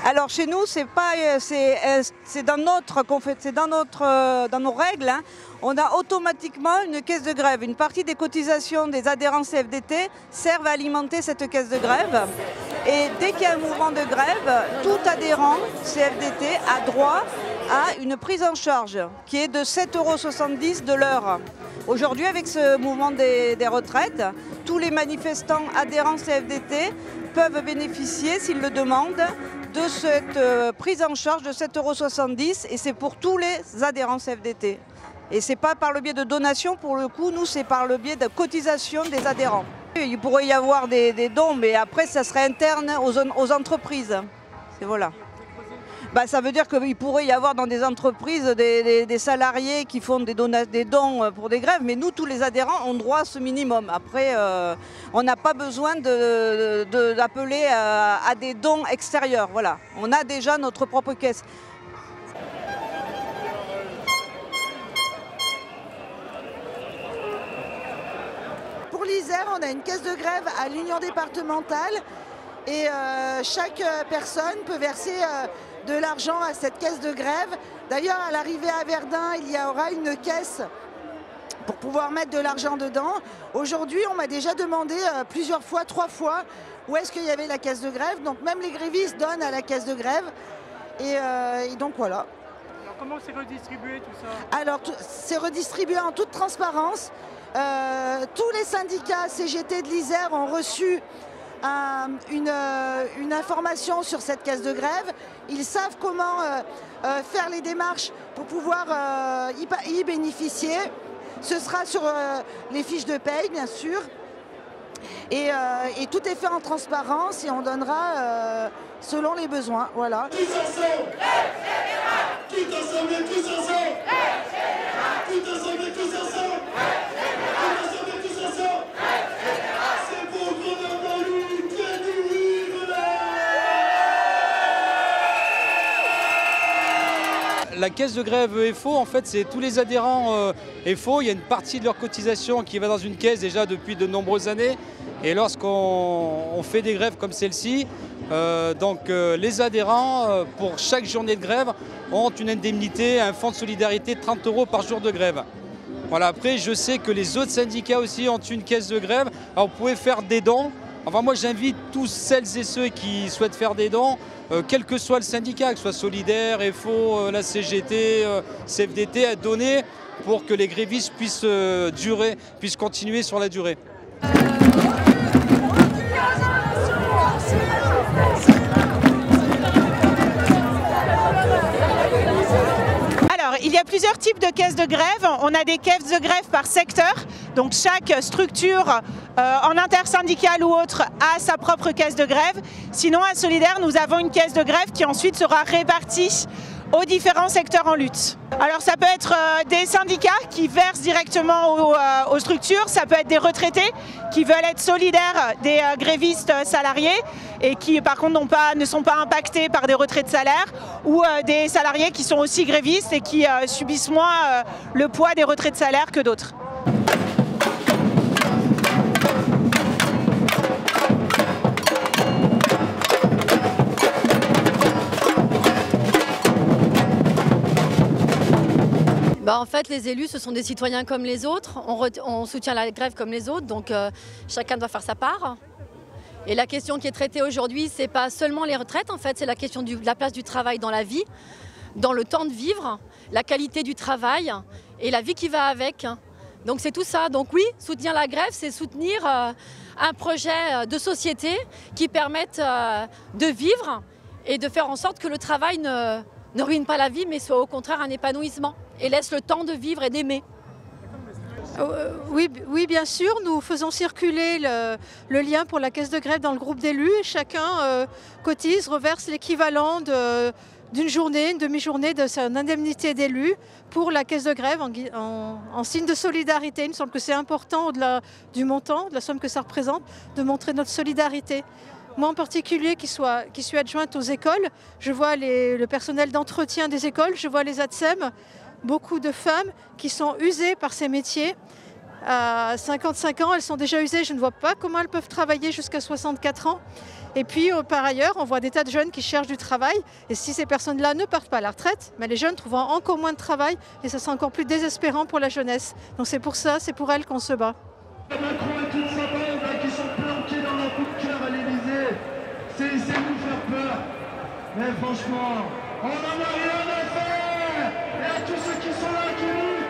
Alors chez nous, c'est dans nos règles, hein. On a automatiquement une caisse de grève. Une partie des cotisations des adhérents CFDT servent à alimenter cette caisse de grève. Et dès qu'il y a un mouvement de grève, tout adhérent CFDT a droit à une prise en charge qui est de 7,70 € de l'heure. Aujourd'hui, avec ce mouvement des retraites, tous les manifestants adhérents CFDT peuvent bénéficier, s'ils le demandent, de cette prise en charge de 7,70 € et c'est pour tous les adhérents CFDT. Et ce n'est pas par le biais de donations, pour le coup, nous c'est par le biais de cotisation des adhérents. Il pourrait y avoir des dons, mais après ça serait interne aux entreprises. Voilà. Ça veut dire qu'il pourrait y avoir dans des entreprises des salariés qui font des dons pour des grèves, mais nous, tous les adhérents, ont droit à ce minimum. Après, on n'a pas besoin d'appeler à des dons extérieurs. Voilà. On a déjà notre propre caisse. Pour l'Isère, on a une caisse de grève à l'Union départementale et chaque personne peut verser de l'argent à cette caisse de grève. D'ailleurs, à l'arrivée à Verdun, il y aura une caisse pour pouvoir mettre de l'argent dedans. Aujourd'hui, on m'a déjà demandé plusieurs fois, 3 fois, où est-ce qu'il y avait la caisse de grève. Donc même les grévistes donnent à la caisse de grève. Et donc voilà. Alors comment c'est redistribué tout ça? Alors c'est redistribué en toute transparence. Tous les syndicats CGT de l'Isère ont reçu une information sur cette caisse de grève. Ils savent comment faire les démarches pour pouvoir y bénéficier. Ce sera sur les fiches de paye, bien sûr. Et tout est fait en transparence et on donnera selon les besoins. Voilà. Tous ensemble, tout ensemble, tous ensemble, tout ensemble, tous ensemble. La caisse de grève EFO, en fait, c'est tous les adhérents EFO. Il y a une partie de leur cotisation qui va dans une caisse déjà depuis de nombreuses années. Et lorsqu'on fait des grèves comme celle-ci, les adhérents, pour chaque journée de grève, ont une indemnité, un fonds de solidarité de 30 € par jour de grève. Voilà, après, je sais que les autres syndicats aussi ont une caisse de grève. Alors, vous pouvez faire des dons. Enfin, moi, j'invite tous celles et ceux qui souhaitent faire des dons, quel que soit le syndicat, que ce soit Solidaire, EFO, la CGT, CFDT, à donner pour que les grévistes puissent continuer sur la durée. Il y a plusieurs types de caisses de grève. On a des caisses de grève par secteur. Donc chaque structure en intersyndicale ou autre a sa propre caisse de grève. Sinon à Solidaire, nous avons une caisse de grève qui ensuite sera répartie aux différents secteurs en lutte. Alors ça peut être des syndicats qui versent directement aux structures, ça peut être des retraités qui veulent être solidaires des grévistes salariés et qui par contre ne sont pas impactés par des retraits de salaire, ou des salariés qui sont aussi grévistes et qui subissent moins le poids des retraits de salaire que d'autres. En fait, les élus, ce sont des citoyens comme les autres. On soutient la grève comme les autres, donc chacun doit faire sa part. Et la question qui est traitée aujourd'hui, ce n'est pas seulement les retraites, en fait, c'est la question de la place du travail dans la vie, dans le temps de vivre, la qualité du travail et la vie qui va avec. Donc c'est tout ça. Donc oui, soutenir la grève, c'est soutenir un projet de société qui permette de vivre et de faire en sorte que le travail ne ruine pas la vie, mais soit au contraire un épanouissement et laisse le temps de vivre et d'aimer. Oui, bien sûr, nous faisons circuler le lien pour la caisse de grève dans le groupe d'élus et chacun cotise, reverse l'équivalent d'une journée, une demi-journée de son indemnité d'élu pour la caisse de grève en signe de solidarité. Il me semble que c'est important, au-delà du montant, de la somme que ça représente, de montrer notre solidarité. Moi en particulier, qui suis adjointe aux écoles, je vois le personnel d'entretien des écoles, je vois les ATSEM, beaucoup de femmes qui sont usées par ces métiers. À 55 ans, elles sont déjà usées, je ne vois pas comment elles peuvent travailler jusqu'à 64 ans. Et puis par ailleurs, on voit des tas de jeunes qui cherchent du travail. Et si ces personnes-là ne partent pas à la retraite, mais les jeunes trouveront encore moins de travail et ça sera encore plus désespérant pour la jeunesse. Donc c'est pour ça, c'est pour elles qu'on se bat. Macron et toute sa bande qui sont planqués dans leur coup de cœur à l'Élysée, c'est essayer de nous faire peur. Mais franchement, on n'en a rien à faire. Et à tous ceux qui sont là, qui nous